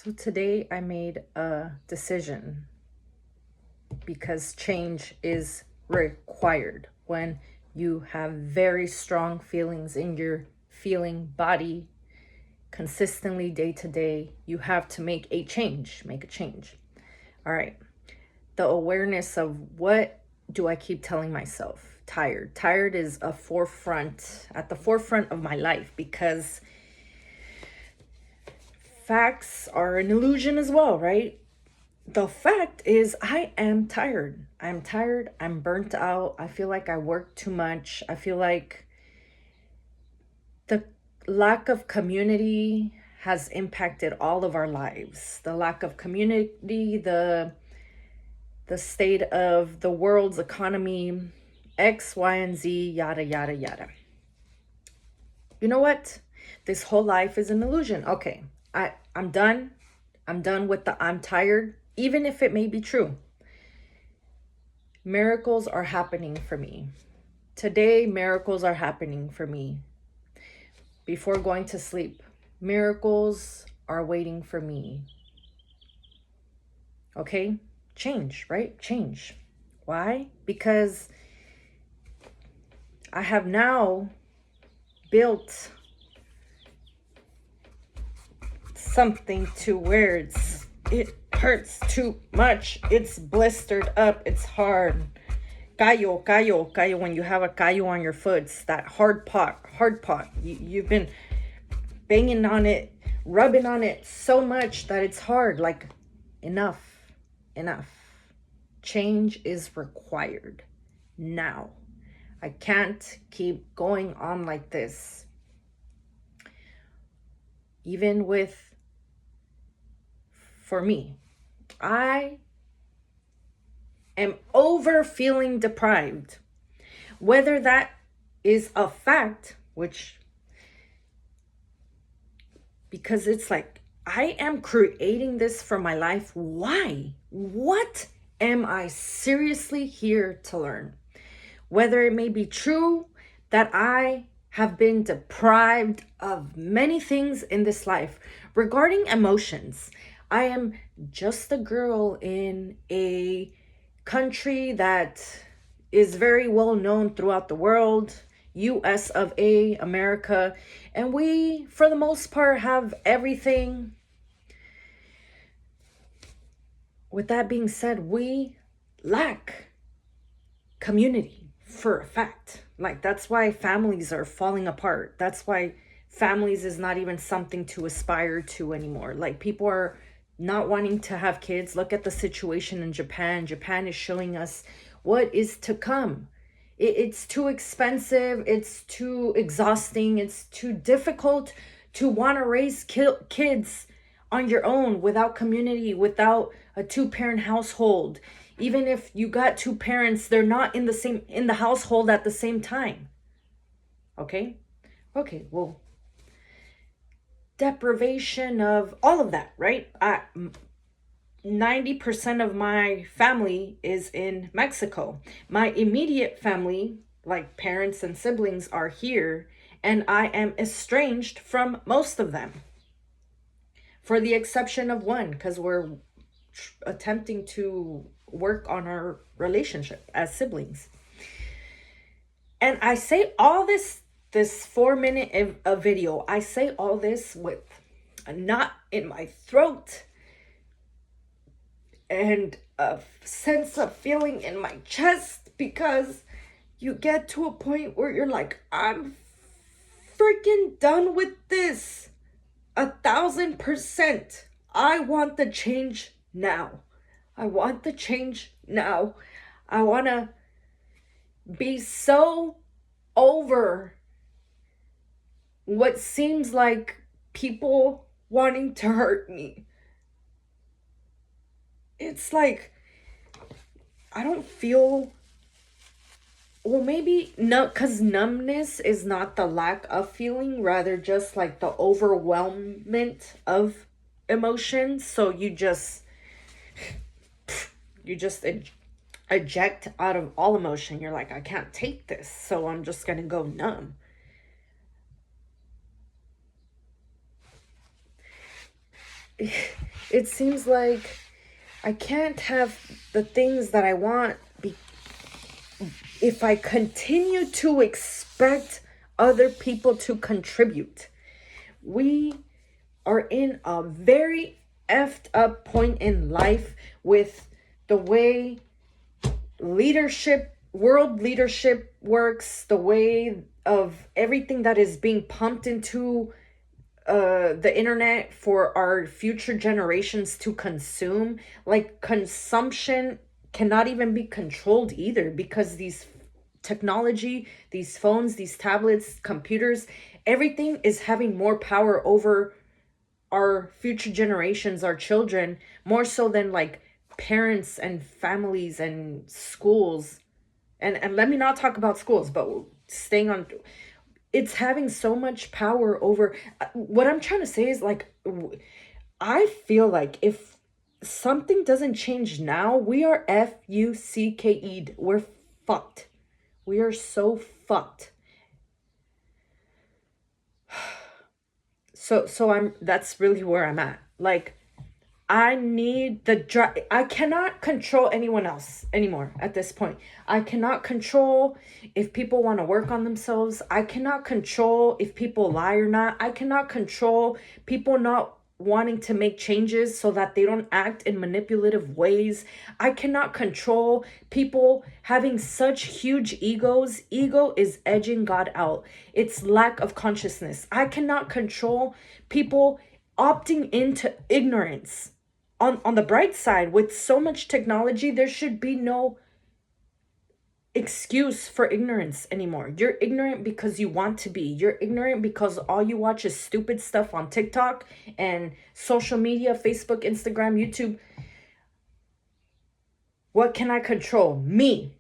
So today I made a decision because change is required when you have very strong feelings in your feeling body consistently day to day. You have to make a change, All right. The awareness of what do I keep telling myself? Tired is at the forefront of my life because facts are an illusion as well, right? The fact is, I am tired. I'm tired. I'm burnt out. I feel like I work too much. I feel like the lack of community has impacted all of our lives. The lack of community, the state of the world's economy, X, Y, and Z, yada, yada, yada. You know what? This whole life is an illusion. Okay, I'm done. I'm done with the I'm tired, even if it may be true. Miracles are happening for me. Today, miracles are happening for me. Before going to sleep, miracles are waiting for me. Okay? Change, right? Change. Why? Because I have now built something to where it hurts too much. It's blistered up. It's hard. Callo. When you have a callo on your foot, it's that hard pot. You've been banging on it, rubbing on it so much that it's hard. Like, enough. Change is required now. I can't keep going on like this. Even for me, I am over feeling deprived. Whether that is a fact, because it's like, I am creating this for my life. Why? What am I seriously here to learn? Whether it may be true that I have been deprived of many things in this life regarding emotions. I am just a girl in a country that is very well known throughout the world, US of A, America, and we, for the most part, have everything. With that being said, we lack community for a fact. Like, that's why families are falling apart. That's why families is not even something to aspire to anymore. Like, people are not wanting to have kids. Look at the situation in Japan. Japan is showing us what is to come. It's too expensive. It's too exhausting. It's too difficult to want to raise kids on your own without community, without a two-parent household. Even if you got two parents, they're not in the household at the same time. Okay, well, deprivation of all of that, right? 90% of my family is in Mexico. My immediate family, like parents and siblings, are here, and I am estranged from most of them, for the exception of one, because we're attempting to work on our relationship as siblings. And I say all this 4-minute of video, I say all this with a knot in my throat and a sense of feeling in my chest, because you get to a point where you're like, I'm freaking done with this. 1,000%. I want the change now. I want the change now. I want to be so over what seems like people wanting to hurt me. It's like, I don't feel, well, maybe no, because numbness is not the lack of feeling, rather just like the overwhelmment of emotion. So you just eject out of all emotion. You're like, I can't take this, so I'm just gonna go numb. It seems like I can't have the things that I want if I continue to expect other people to contribute. We are in a very effed up point in life with the way world leadership works, the way of everything that is being pumped into the internet for our future generations to consume. Like, consumption cannot even be controlled either, because these technology, these phones, these tablets, computers, everything is having more power over our future generations, our children, more so than like parents and families and schools. And let me not talk about schools, but staying on, it's having so much power over. What I'm trying to say is, like, I feel like if something doesn't change now, we are fucked. We're fucked. We are so fucked. So I'm that's really where I'm at. Like, I need the drive. I cannot control anyone else anymore at this point. I cannot control if people want to work on themselves. I cannot control if people lie or not. I cannot control people not wanting to make changes so that they don't act in manipulative ways. I cannot control people having such huge egos. Ego is edging God out. It's lack of consciousness. I cannot control people opting into ignorance. On the bright side, with so much technology, there should be no excuse for ignorance anymore. You're ignorant because you want to be. You're ignorant because all you watch is stupid stuff on TikTok and social media, Facebook, Instagram, YouTube. What can I control? Me.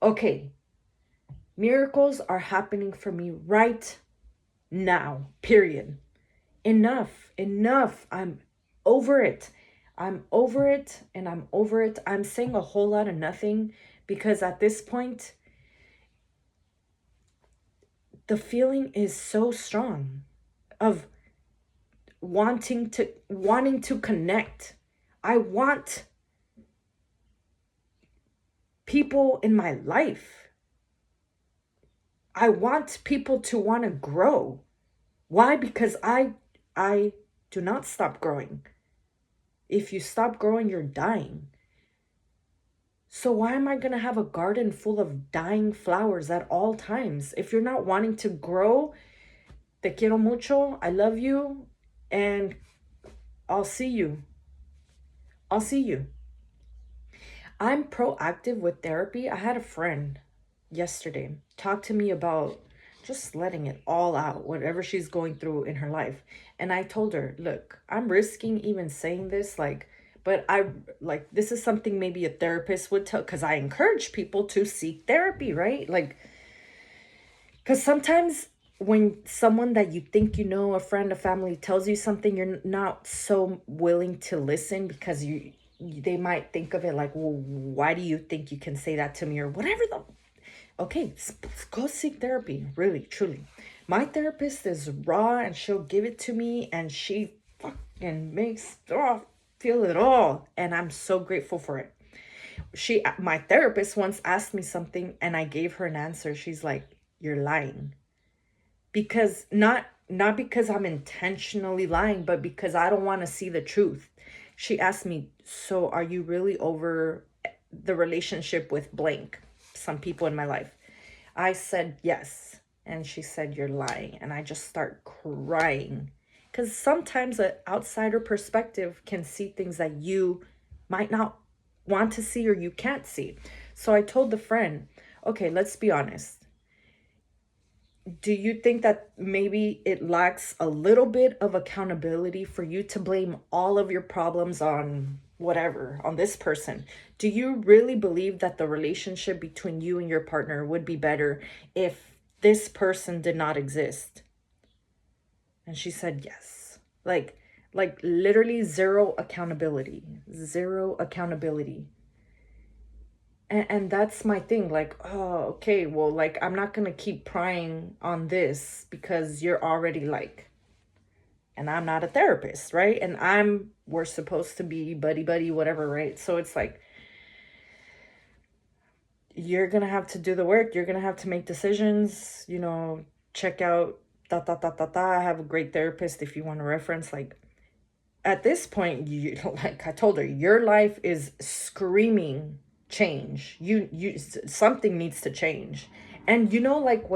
Okay. Miracles are happening for me right now. Period. Enough. I'm over it. I'm over it. I'm saying a whole lot of nothing, because at this point, the feeling is so strong of wanting to connect. I want people in my life. I want people to want to grow. Why? Because I do not stop growing. If you stop growing, you're dying. So why am I going to have a garden full of dying flowers at all times? If you're not wanting to grow, te quiero mucho, I love you, and I'll see you. I'm proactive with therapy. I had a friend yesterday talk to me about just letting it all out, whatever she's going through in her life. And I told her, look, I'm risking even saying this, but this is something maybe a therapist would tell, because I encourage people to seek therapy, right? Like, because sometimes when someone that you think you know, a friend, a family, tells you something, you're not so willing to listen, because they might think of it like, well, why do you think you can say that to me, or whatever. Okay, go seek therapy, really, truly. My therapist is raw, and she'll give it to me, and she fucking makes feel it all, and I'm so grateful for it. My therapist once asked me something, and I gave her an answer. She's like, you're lying. Because not because I'm intentionally lying, but because I don't want to see the truth. She asked me, so are you really over the relationship with blank, some people in my life? I said yes. And she said, you're lying. And I just start crying, because sometimes an outsider perspective can see things that you might not want to see, or you can't see. So I told the friend, okay, let's be honest. Do you think that maybe it lacks a little bit of accountability for you to blame all of your problems on whatever, on this person? Do you really believe that the relationship between you and your partner would be better if this person did not exist? And she said yes. Like literally zero accountability. And that's my thing. Like, oh, okay, well, like, I'm not gonna keep prying on this because you're already like. and I'm not a therapist, right? And we're supposed to be buddy buddy whatever, right? So it's like, you're gonna have to do the work, you're gonna have to make decisions, check out I have a great therapist if you want to reference. Like, at this point, like I told her, your life is screaming change. You something needs to change. And like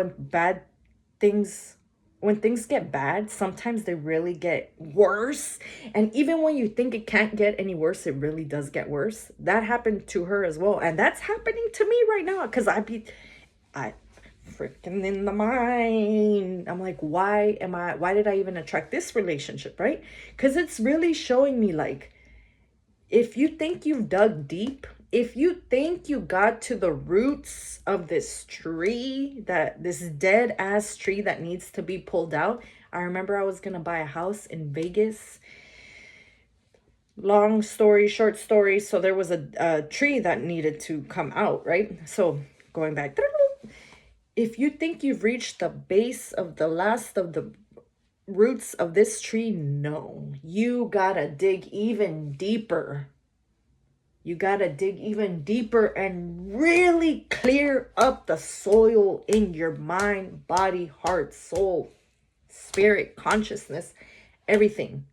things when things get bad, sometimes they really get worse. And even when you think it can't get any worse, it really does get worse. That happened to her as well. And that's happening to me right now. Because I freaking in the mind. I'm like, why did I even attract this relationship, right? Because it's really showing me, like, if you think you've dug deep, if you think you got to the roots of this tree, this dead ass tree that needs to be pulled out. I remember I was gonna buy a house in Vegas. Long story, short story. So there was a tree that needed to come out, right? So going back, if you think you've reached the base of the last of the roots of this tree, no, you gotta dig even deeper. You gotta dig even deeper and really clear up the soil in your mind, body, heart, soul, spirit, consciousness, everything.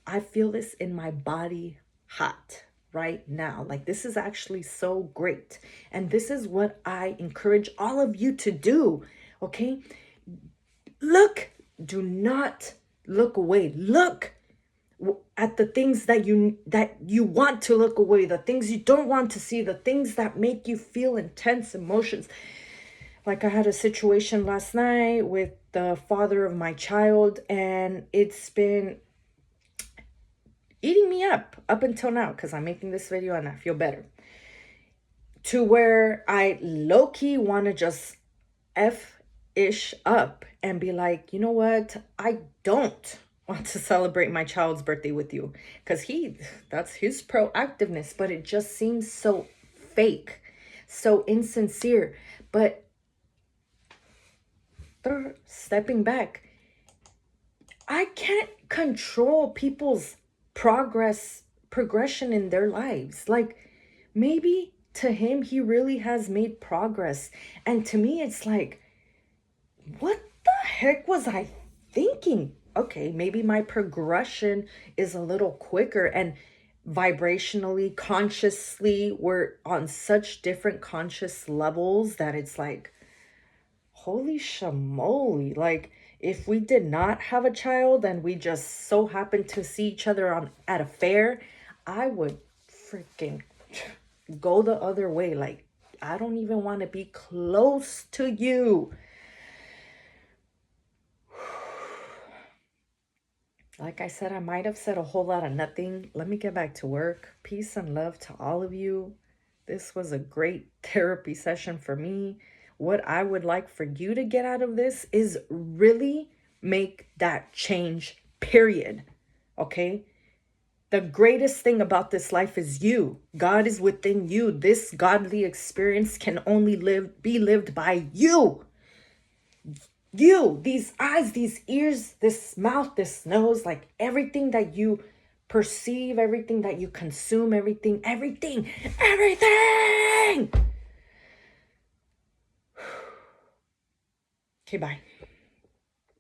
I feel this in my body hot right now. Like, this is actually so great. And this is what I encourage all of you to do. Okay? Do not look away. Look at the things that you want to look away, the things you don't want to see, the things that make you feel intense emotions. Like, I had a situation last night with the father of my child, and it's been eating me up until now, because I'm making this video and I feel better, to where I low-key want to just F-ish up and be like, you know what, I don't want to celebrate my child's birthday with you, because that's his proactiveness, but it just seems so fake, so insincere. But stepping back, I can't control people's progression in their lives. Like, maybe to him, he really has made progress, and to me it's like, what the heck was I thinking? Okay, maybe my progression is a little quicker, and vibrationally, consciously, we're on such different conscious levels that it's like, holy shamoly. Like, if we did not have a child and we just so happened to see each other at a fair, I would freaking go the other way. Like, I don't even want to be close to you. Like I said, I might have said a whole lot of nothing. Let me get back to work. Peace and love to all of you. This was a great therapy session for me. What I would like for you to get out of this is really make that change, period. Okay? The greatest thing about this life is you. God is within you. This godly experience can only be lived by you. You, these eyes, these ears, this mouth, this nose, like everything that you perceive, everything that you consume, everything. Okay, bye.